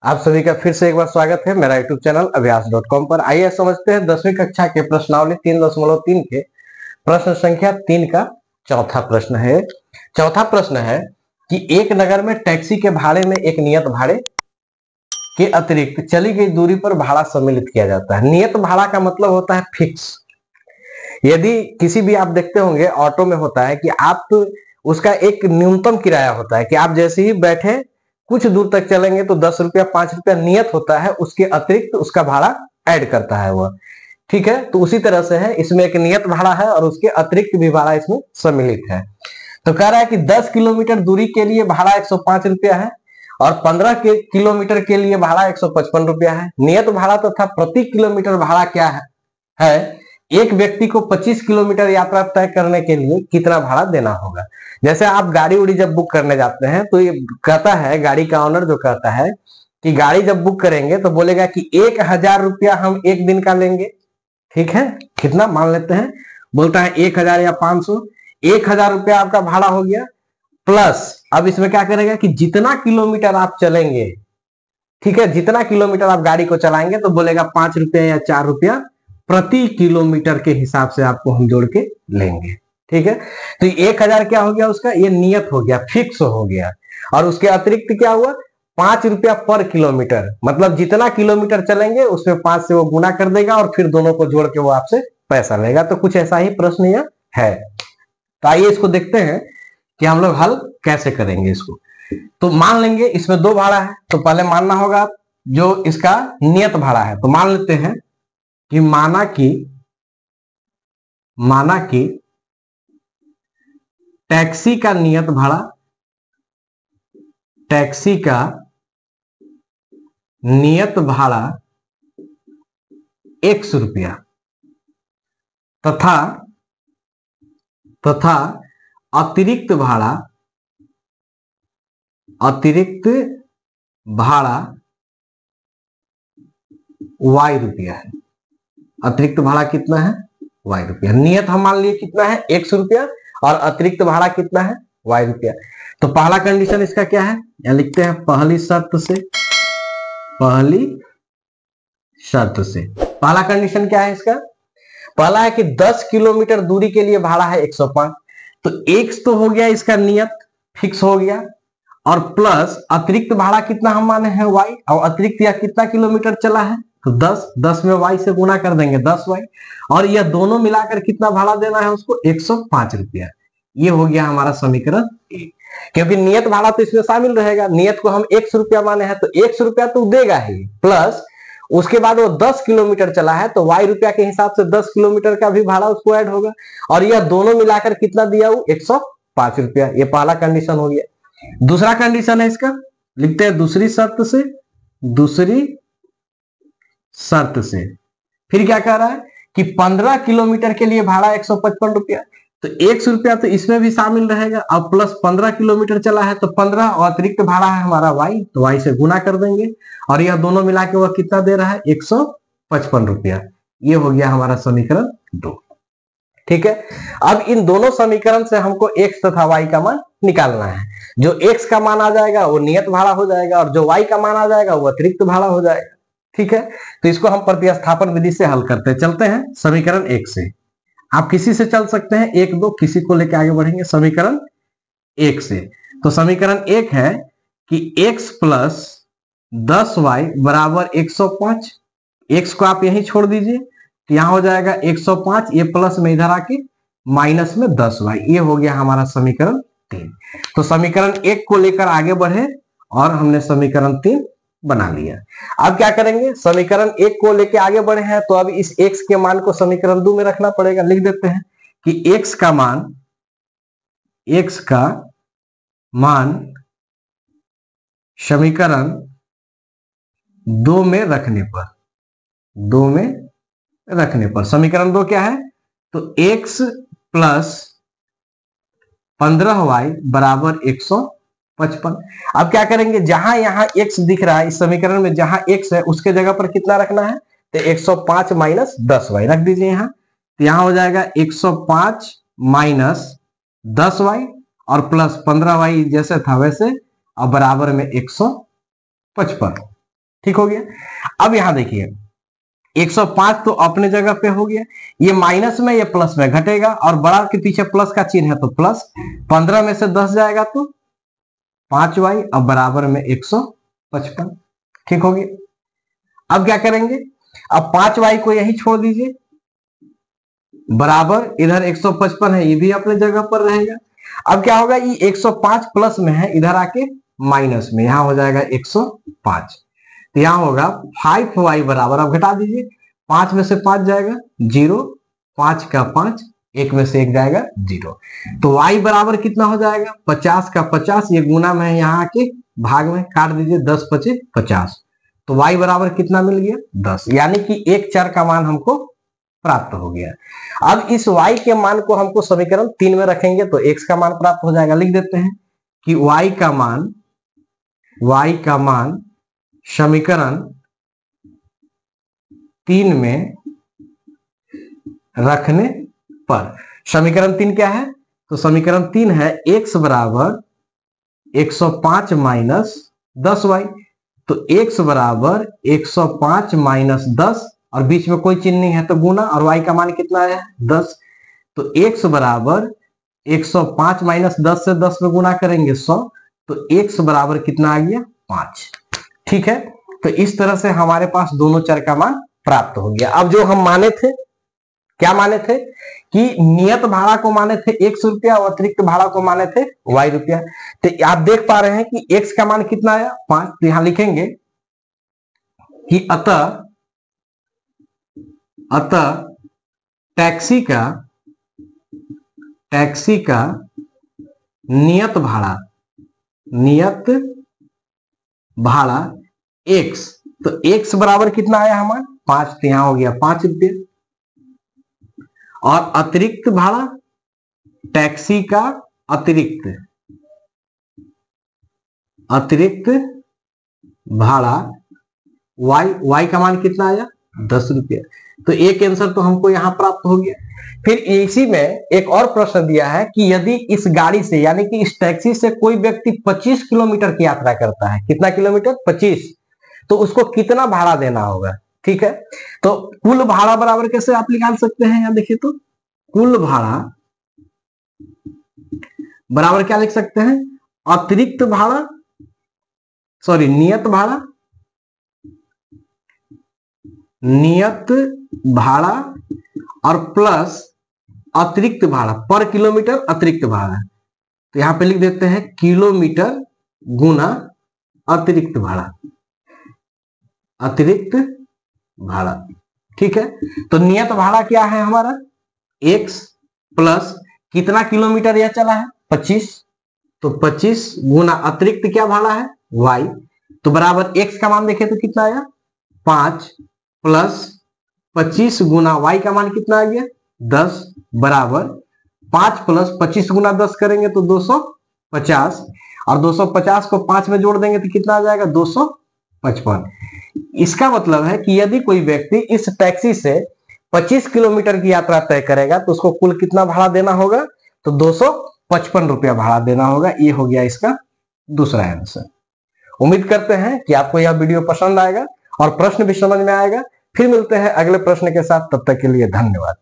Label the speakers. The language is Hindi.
Speaker 1: आप सभी का फिर से एक बार स्वागत है मेरा यूट्यूब चैनल अभ्यास.com पर। आइए समझते हैं 10वीं कक्षा के प्रश्नावली 3.3 के प्रश्न संख्या 3 का चौथा प्रश्न है। चौथा प्रश्न है कि एक नगर में टैक्सी के भाड़े में एक नियत भाड़े के अतिरिक्त चली गई दूरी पर भाड़ा सम्मिलित किया जाता है। नियत भाड़ा का मतलब होता है फिक्स। यदि किसी भी आप देखते होंगे ऑटो में होता है कि आप उसका एक न्यूनतम किराया होता है कि आप जैसे ही बैठे कुछ दूर तक चलेंगे तो 10 रुपया 5 रुपया नियत होता है, उसके अतिरिक्त उसका भाड़ा ऐड करता है वह। ठीक है, तो उसी तरह से है, इसमें एक नियत भाड़ा है और उसके अतिरिक्त भी भाड़ा इसमें सम्मिलित है। तो कह रहा है कि 10 किलोमीटर दूरी के लिए भाड़ा 105 रुपया है और 15 किलोमीटर के लिए भाड़ा 155 रुपया है। नियत भाड़ा तथा प्रति किलोमीटर भाड़ा क्या है? एक व्यक्ति को 25 किलोमीटर यात्रा तय करने के लिए कितना भाड़ा देना होगा। जैसे आप गाड़ी उड़ी जब बुक करने जाते हैं तो ये कहता है, गाड़ी का ऑनर जो कहता है कि गाड़ी जब बुक करेंगे तो बोलेगा कि 1000 रुपया हम एक दिन का लेंगे। ठीक है, कितना मान लेते हैं, बोलता है 1000 या 500। 1000 रुपया आपका भाड़ा हो गया, प्लस अब इसमें क्या करेगा कि जितना किलोमीटर आप चलेंगे, ठीक है, जितना किलोमीटर आप गाड़ी को चलाएंगे तो बोलेगा 5 रुपया या 4 रुपया प्रति किलोमीटर के हिसाब से आपको हम जोड़ के लेंगे। ठीक है, तो 1000 क्या हो गया उसका, ये नियत हो गया, फिक्स हो गया। और उसके अतिरिक्त क्या हुआ, 5 रुपया पर किलोमीटर, मतलब जितना किलोमीटर चलेंगे उसमें 5 से वो गुना कर देगा और फिर दोनों को जोड़ के वो आपसे पैसा लेगा। तो कुछ ऐसा ही प्रश्न यह है। तो आइए इसको देखते हैं कि हम लोग हल कैसे करेंगे इसको। तो मान लेंगे इसमें दो भाड़ा है, तो पहले मानना होगा जो इसका नियत भाड़ा है। तो मान लेते हैं कि माना कि टैक्सी का नियत भाड़ा, टैक्सी का नियत भाड़ा 100 रुपया तथा अतिरिक्त भाड़ा y रुपया है। अतिरिक्त भाड़ा कितना है, y रुपया। नियत हम मान लिए कितना है, 100 रुपया, और अतिरिक्त भाड़ा कितना है, y रुपया। तो पहला कंडीशन इसका क्या है, यहां लिखते हैं पहली शर्त से। पहला कंडीशन क्या है इसका, पहला है कि 10 किलोमीटर दूरी के लिए भाड़ा है 105। तो x तो हो गया इसका नियत, फिक्स हो गया, और प्लस अतिरिक्त भाड़ा कितना हम माने हैं y, और अतिरिक्त या कितना किलोमीटर चला है तो 10 में y से गुना कर देंगे 10y, और यह दोनों मिलाकर कितना भाड़ा देना है उसको, 105 रुपया। ये हो गया हमारा समीकरण एक। क्योंकि नियत भाड़ा तो इसमें शामिल रहेगा, नियत को हम 100 रुपया माने हैं तो 100 रुपया तो देगा ही, प्लस उसके बाद वो 10 किलोमीटर चला है तो y रुपया के हिसाब से 10 किलोमीटर का भी भाड़ा उसको ऐड होगा, और यह दोनों मिलाकर कितना दिया वो 105 रुपया। ये पहला कंडीशन हो गया। दूसरा कंडीशन है इसका, लिखते हैं दूसरी शर्त से। फिर क्या कह रहा है कि 15 किलोमीटर के लिए भाड़ा 155 रुपया। तो 100 रुपया तो इसमें भी शामिल रहेगा, और प्लस 15 किलोमीटर चला है तो 15, और अतिरिक्त भाड़ा है हमारा y, तो y से गुना कर देंगे, और यह दोनों मिला के वह कितना दे रहा है, 155 रुपया। ये हो गया हमारा समीकरण 2। ठीक है, अब इन दोनों समीकरण से हमको x तथा y का मान निकालना है। जो x का मान आ जाएगा वो नियत भाड़ा हो जाएगा, और जो y का मान आ जाएगा वो अतिरिक्त भाड़ा हो जाएगा। ठीक है, तो इसको हम प्रतिस्थापन विधि से हल करते हैं। चलते हैं समीकरण 1 से। आप किसी से चल सकते हैं, 1 2 किसी को लेकर आगे बढ़ेंगे। समीकरण 1 से, तो समीकरण 1 है कि x प्लस 10y बराबर 105। x को आप यहीं छोड़ दीजिए, तो यहां हो जाएगा 105, ये प्लस में इधर आके माइनस में 10y। ये हो गया हमारा समीकरण 3। तो समीकरण 1 को लेकर आगे बढ़े और हमने समीकरण 3 बना लिया। अब क्या करेंगे, समीकरण 1 को लेकर आगे बढ़े हैं तो अब इस x के मान को समीकरण 2 में रखना पड़ेगा। लिख देते हैं कि x का मान समीकरण 2 में रखने पर समीकरण 2 क्या है, तो x प्लस 15y बराबर 155। अब क्या करेंगे, जहां यहां x दिख रहा है इस समीकरण में, जहां x है उसके जगह पर कितना रखना है, तो 105 माइनस 10y रख दीजिए यहां। तो यहां हो जाएगा 105 माइनस 10y और प्लस 15y जैसे था वैसे, और बराबर में 155। ठीक हो गया। अब यहां देखिए 105 तो अपने जगह पे हो गया, ये माइनस में ये प्लस में घटेगा और बड़ा के पीछे प्लस का चिन्ह है तो प्लस, 15 में से 10 जाएगा तो 5y, अब बराबर में 155। ठीक हो गया। अब क्या करेंगे, अब 5y को यही छोड़ दीजिए, बराबर इधर 155 है, ये भी अपने जगह पर रहेगा। अब क्या होगा, ये 105 प्लस में है, इधर आके माइनस में, यहां हो जाएगा 105, तो यहां होगा 5y बराबर, अब घटा दीजिए, 5 में से 5 जाएगा 0, 5 का 5, 1 में से 1 जाएगा 0, तो y बराबर कितना हो जाएगा, 50 का 50, ये गुना में यहाँ आके भाग में काट दीजिए, 10 पचे 50, तो y बराबर कितना मिल गया 10, यानी कि एक चर का मान हमको प्राप्त हो गया। अब इस y के मान को हमको समीकरण 3 में रखेंगे तो x का मान प्राप्त हो जाएगा। लिख देते हैं कि y का मान समीकरण 3 में रखने पर, समीकरण 3 क्या है, तो समीकरण 3 है x बराबर 105 माइनस 10y, तो x बराबर 105 माइनस 10 और बीच में कोई चिन्ह नहीं है तो गुना, और y का मान कितना है 10, तो x बराबर 105 माइनस 10 से 10 में गुना करेंगे 100, तो x बराबर कितना आ गया 5। ठीक है, तो इस तरह से हमारे पास दोनों चर का मान प्राप्त हो गया। अब जो हम माने थे, क्या माने थे कि नियत भाड़ा को माने थे 100 रुपया और अतिरिक्त भाड़ा को माने थे y रुपया, तो आप देख पा रहे हैं कि x का मान कितना आया 5, तो यहां लिखेंगे कि अतः टैक्सी का नियत भाड़ा x, तो x बराबर कितना आया हमारा 5, तो यहां हो गया 5 रुपये, और अतिरिक्त भाड़ा, टैक्सी का अतिरिक्त भाड़ा y का मान कितना आया 10 रुपये, तो एक आंसर तो हमको यहां प्राप्त हो गया। फिर इसी में एक और प्रश्न दिया है कि यदि इस गाड़ी से यानी कि इस टैक्सी से कोई व्यक्ति 25 किलोमीटर की यात्रा करता है, कितना किलोमीटर 25, तो उसको कितना भाड़ा देना होगा। ठीक है, तो कुल भाड़ा बराबर कैसे आप निकाल सकते हैं, यहां देखिए तो कुल भाड़ा बराबर क्या लिख सकते हैं, अतिरिक्त भाड़ा, सॉरी नियत भाड़ा और प्लस अतिरिक्त भाड़ा, पर किलोमीटर अतिरिक्त भाड़ा, तो यहां पे लिख देते हैं किलोमीटर गुना अतिरिक्त भाड़ा। ठीक है, तो नियत भाड़ा क्या है हमारा x प्लस कितना किलोमीटर यह चला है 25, तो 25 गुना अतिरिक्त क्या भाड़ा है y, तो बराबर x का मान देखें तो कितना आया 5 प्लस 25 गुना y का मान कितना आ गया 10, बराबर 5 प्लस 25 गुना 10 करेंगे तो 250, और 250 को 5 में जोड़ देंगे तो कितना आ जाएगा 255। इसका मतलब है कि यदि कोई व्यक्ति इस टैक्सी से 25 किलोमीटर की यात्रा तय करेगा तो उसको कुल कितना भाड़ा देना होगा, तो 255 रुपया भाड़ा देना होगा। ये हो गया इसका दूसरा आंसर। उम्मीद करते हैं कि आपको यह वीडियो पसंद आएगा और प्रश्न भी समझ में आएगा। फिर मिलते हैं अगले प्रश्न के साथ, तब तक के लिए धन्यवाद।